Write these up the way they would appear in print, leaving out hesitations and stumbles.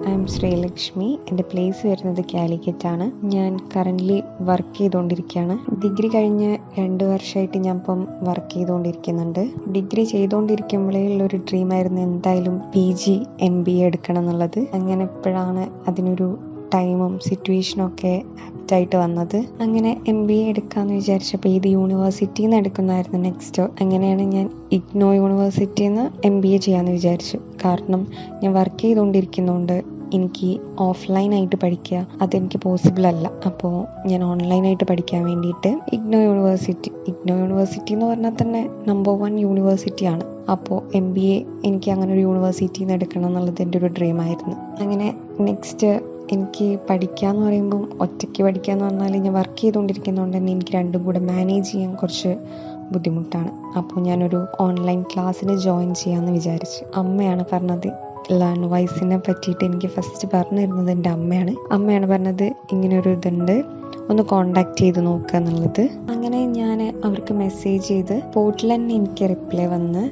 I M Sreelakshmi. എൻ്റെ place വരുന്നത് കാലിക്കറ്റാണ്. ഞാൻ കറൻ്റ്ലി വർക്ക് ചെയ്തുകൊണ്ടിരിക്കുകയാണ്. ഡിഗ്രി കഴിഞ്ഞ് 2 വർഷമായിട്ട് ഞാൻ ഇപ്പം വർക്ക് ചെയ്തുകൊണ്ടിരിക്കുന്നുണ്ട്. ഡിഗ്രി ചെയ്തുകൊണ്ടിരിക്കുമ്പോഴേ ഉള്ളൊരു ഡ്രീമായിരുന്നു എന്തായാലും PG MBA എടുക്കണം എന്നുള്ളത്. അങ്ങനെ ഇപ്പോഴാണ് അതിനൊരു ടൈമും സിറ്റുവേഷനും ഒക്കെ ആപ്റ്റായിട്ട് വന്നത്. അങ്ങനെ MBA എടുക്കാമെന്ന് വിചാരിച്ചപ്പോൾ ഏത് യൂണിവേഴ്സിറ്റിയിൽ നിന്ന് എടുക്കുന്നതായിരുന്നു നെക്സ്റ്റ്. അങ്ങനെയാണ് ഞാൻ IGNOU യൂണിവേഴ്സിറ്റിയിൽ നിന്ന് MBA ചെയ്യാമെന്ന് വിചാരിച്ചു. കാരണം ഞാൻ വർക്ക് ചെയ്തുകൊണ്ടിരിക്കുന്നതുകൊണ്ട് എനിക്ക് ഓഫ്ലൈനായിട്ട് പഠിക്കുക അതെനിക്ക് പോസിബിൾ അല്ല. അപ്പോൾ ഞാൻ ഓൺലൈനായിട്ട് പഠിക്കാൻ വേണ്ടിയിട്ട് IGNOU യൂണിവേഴ്സിറ്റി എന്ന് പറഞ്ഞാൽ തന്നെ നമ്പർ 1 യൂണിവേഴ്സിറ്റിയാണ്. അപ്പോൾ MBA എനിക്ക് അങ്ങനെ ഒരു യൂണിവേഴ്സിറ്റിയിൽ നിന്ന് എടുക്കണം എന്നുള്ളത് എൻ്റെ ഒരു ഡ്രീമായിരുന്നു. അങ്ങനെ നെക്സ്റ്റ് എനിക്ക് പഠിക്കുക എന്ന് പറയുമ്പം ഒറ്റയ്ക്ക് പഠിക്കുക എന്ന് പറഞ്ഞാൽ ഞാൻ വർക്ക് ചെയ്തുകൊണ്ടിരിക്കുന്നതുകൊണ്ട് തന്നെ എനിക്ക് രണ്ടും കൂടെ മാനേജ് ചെയ്യാൻ കുറച്ച് ബുദ്ധിമുട്ടാണ്. അപ്പോൾ ഞാനൊരു ഓൺലൈൻ ക്ലാസ്സിന് ജോയിൻ ചെയ്യാമെന്ന് വിചാരിച്ചു. അമ്മയാണ് പറഞ്ഞത്. ലേൺവൈസിനെ പറ്റിയിട്ട് എനിക്ക് ഫസ്റ്റ് പറഞ്ഞു തരുന്നത് എൻ്റെ അമ്മയാണ് പറഞ്ഞത് ഇങ്ങനൊരു ഇതുണ്ട്, ഒന്ന് കോണ്ടാക്ട് ചെയ്ത് നോക്കുക എന്നുള്ളത്. അങ്ങനെ ഞാൻ അവർക്ക് മെസ്സേജ് ചെയ്ത് പോർട്ടിൽ തന്നെ എനിക്ക് റിപ്ലൈ വന്ന്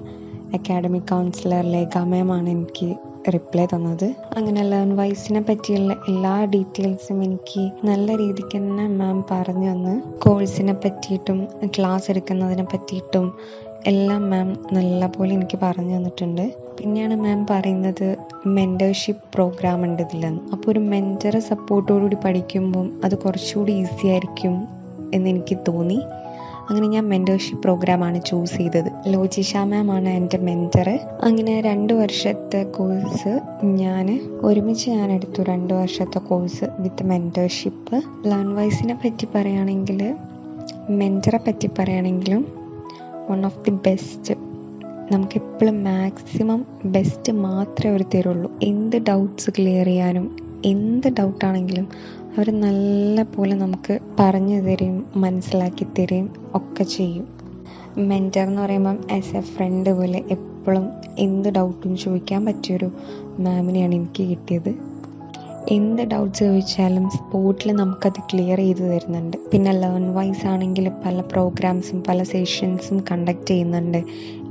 അക്കാഡമിക് കൗൺസിലർ ലേഖ മാമാണ് എനിക്ക് റിപ്ലൈ തന്നത്. അങ്ങനെ ലേൺവൈസിനെ പറ്റിയുള്ള എല്ലാ ഡീറ്റെയിൽസും എനിക്ക് നല്ല രീതിക്ക് തന്നെ മാം പറഞ്ഞു തന്ന്. കോഴ്സിനെ പറ്റിയിട്ടും ക്ലാസ് എടുക്കുന്നതിനെ പറ്റിയിട്ടും എല്ലാം മാം നല്ല പോലെ എനിക്ക് പറഞ്ഞു തന്നിട്ടുണ്ട്. പിന്നെയാണ് മാം പറയുന്നത് മെൻറ്റർഷിപ്പ് പ്രോഗ്രാം ഉണ്ട് ഇതിലെന്ന്. അപ്പോൾ ഒരു മെൻറ്റർ സപ്പോർട്ടോടുകൂടി പഠിക്കുമ്പം അത് കുറച്ചുകൂടി ഈസി ആയിരിക്കും എന്നെനിക്ക് തോന്നി. അങ്ങനെ ഞാൻ മെൻറ്റർഷിപ്പ് പ്രോഗ്രാമാണ് ചൂസ് ചെയ്തത്. ലോജിഷ മാമാണ് എൻ്റെ മെൻറ്റർ. അങ്ങനെ 2 വർഷത്തെ കോഴ്സ് ഞാൻ എടുത്തു. 2 വർഷത്തെ കോഴ്സ് വിത്ത് മെൻറ്റർഷിപ്പ്. ലേൺവൈസിനെ പറ്റി പറയുകയാണെങ്കിൽ, മെൻറ്ററെ പറ്റി പറയുകയാണെങ്കിലും വൺ ഓഫ് ദി ബെസ്റ്റ്. നമുക്കെപ്പോഴും മാക്സിമം ബെസ്റ്റ് മാത്രമേ അവർ തരുള്ളൂ. എന്ത് ഡൗട്ട്സ് ക്ലിയർ ചെയ്യാനും എന്ത് ഡൗട്ടാണെങ്കിലും അവർ നല്ല പോലെ നമുക്ക് പറഞ്ഞു തരും, മനസ്സിലാക്കി തരും ഒക്കെ ചെയ്യും. മെൻറ്റർ എന്ന് പറയുമ്പം ആസ് എ ഫ്രണ്ട് പോലെ എപ്പോഴും എന്ത് ഡൗട്ടും ചോദിക്കാൻ പറ്റിയൊരു മാമിനെയാണ് എനിക്ക് കിട്ടിയത്. എന്ത് ഡൗട്ട്സ് ചോദിച്ചാലും സ്പോട്ടിൽ നമുക്കത് ക്ലിയർ ചെയ്ത് തരുന്നുണ്ട്. പിന്നെ ലേൺവൈസ് ആണെങ്കിൽ പല പ്രോഗ്രാംസും പല സെഷൻസും കണ്ടക്ട് ചെയ്യുന്നുണ്ട്.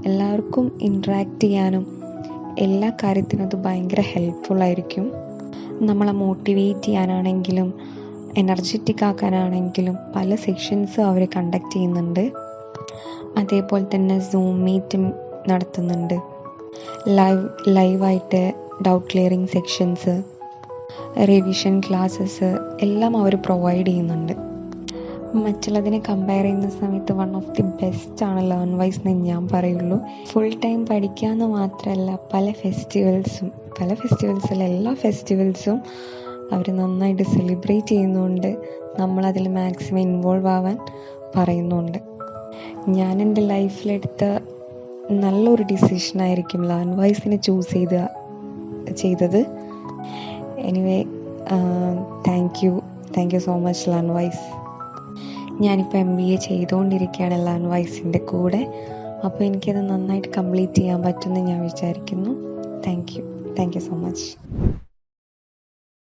എല്ലാവർക്കും ഇൻട്രാക്ട് ചെയ്യാനും എല്ലാ കാര്യത്തിനും അത് ഭയങ്കര ഹെൽപ്ഫുള്ളായിരിക്കും. നമ്മളെ മോട്ടിവേറ്റ് ചെയ്യാനാണെങ്കിലും എനർജറ്റിക് ആക്കാനാണെങ്കിലും പല സെഷൻസും അവർ കണ്ടക്ട് ചെയ്യുന്നുണ്ട്. അതേപോലെ തന്നെ സൂം മീറ്റും നടത്തുന്നുണ്ട്. ലൈവായിട്ട് doubt clearing sections, revision classes എല്ലാം അവർ പ്രൊവൈഡ് ചെയ്യുന്നുണ്ട്. മറ്റുള്ളതിനെ കമ്പയർ ചെയ്യുന്ന സമയത്ത് വൺ ഓഫ് ദി ബെസ്റ്റ് ആണ് ലേൺവൈസ് എന്ന് ഞാൻ പറയുള്ളൂ. ഫുൾ ടൈം പഠിക്കാമെന്ന് മാത്രമല്ല പല ഫെസ്റ്റിവൽസിൽ എല്ലാ ഫെസ്റ്റിവൽസും അവർ നന്നായിട്ട് സെലിബ്രേറ്റ് ചെയ്യുന്നുണ്ട്. നമ്മളതിൽ മാക്സിമം ഇൻവോൾവ് ആവാൻ പറയുന്നുണ്ട്. ഞാൻ എൻ്റെ ലൈഫിലെടുത്ത നല്ലൊരു ഡിസിഷനായിരിക്കും ലേൺവൈസിനെ ചൂസ് ചെയ്തത്. Anyway thank you so much Learnwise. ഞാനിപ്പോൾ MBA ചെയ്തുകൊണ്ടിരിക്കുകയാണ് ലേൺവൈസിൻ്റെ കൂടെ. അപ്പോൾ എനിക്കത് നന്നായിട്ട് കംപ്ലീറ്റ് ചെയ്യാൻ പറ്റുമെന്ന് ഞാൻ വിചാരിക്കുന്നു. Thank you so much.